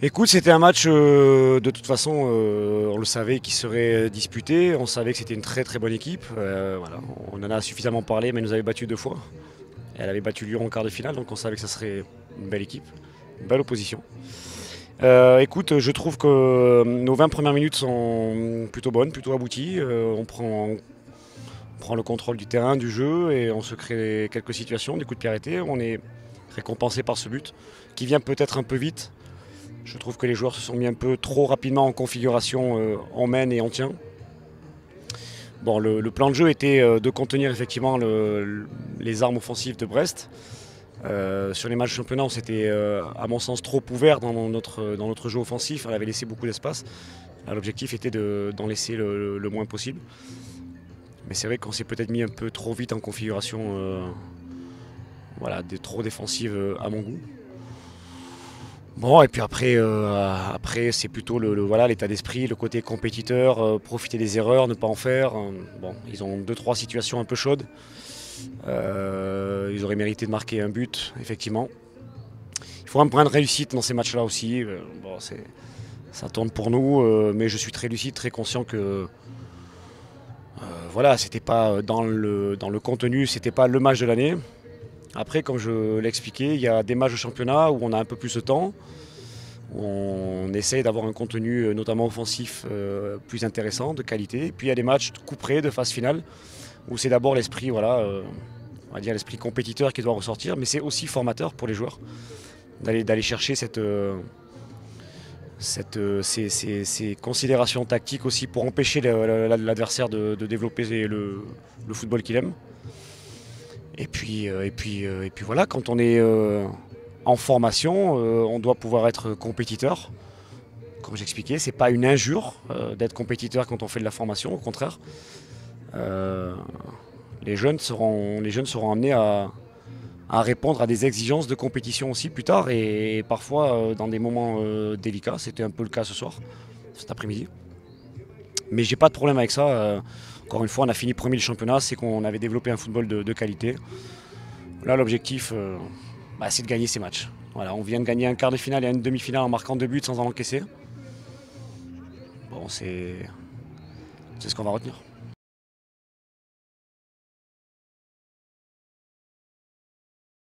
Écoute, c'était un match de toute façon, on le savait qu'il serait disputé, on savait que c'était une très très bonne équipe. Voilà. On en a suffisamment parlé, mais elle nous avait battu 2 fois. Elle avait battu Lyon en quart de finale, donc on savait que ça serait une belle équipe, une belle opposition. Écoute, je trouve que nos 20 premières minutes sont plutôt bonnes, plutôt abouties. On prend le contrôle du terrain, du jeu, et on se crée quelques situations, des coups de pied arrêtés. On est récompensé par ce but, qui vient peut-être un peu vite. Je trouve que les joueurs se sont mis un peu trop rapidement en configuration on mène et on tient. Bon, le plan de jeu était de contenir effectivement les armes offensives de Brest. Sur les matchs de championnat, on s'était, à mon sens, trop ouvert dans notre jeu offensif. On avait laissé beaucoup d'espace. L'objectif était d'en laisser le moins possible. Mais c'est vrai qu'on s'est peut-être mis un peu trop vite en configuration voilà, trop défensive à mon goût. Bon, et puis après c'est plutôt voilà, l'état d'esprit, le côté compétiteur, profiter des erreurs, ne pas en faire. Bon, ils ont 2-3 situations un peu chaudes. Ils auraient mérité de marquer un but, effectivement. Il faut un brin de réussite dans ces matchs-là aussi. Bon, ça tourne pour nous, mais je suis très lucide, très conscient que voilà, c'était pas dans le contenu, c'était pas le match de l'année. Après, comme je l'ai expliqué, il y a des matchs de championnat où on a un peu plus de temps, où on essaye d'avoir un contenu, notamment offensif, plus intéressant, de qualité. Et puis il y a des matchs de coup près, de phase finale, où c'est d'abord l'esprit, voilà, on va dire l'esprit compétiteur qui doit ressortir, mais c'est aussi formateur pour les joueurs d'aller chercher ces considérations tactiques aussi pour empêcher l'adversaire de développer le football qu'il aime. Et puis voilà, quand on est en formation, on doit pouvoir être compétiteur. Comme j'expliquais, c'est pas une injure d'être compétiteur quand on fait de la formation, au contraire. Euh, les jeunes seront amenés à répondre à des exigences de compétition aussi plus tard et parfois dans des moments délicats. C'était un peu le cas ce soir, cet après-midi. Mais j'ai pas de problème avec ça. Encore une fois, on a fini premier du championnat, c'est qu'on avait développé un football de qualité. Là, l'objectif, c'est de gagner ces matchs. Voilà, on vient de gagner un quart de finale et une demi-finale en marquant 2 buts sans en encaisser. Bon, c'est ce qu'on va retenir.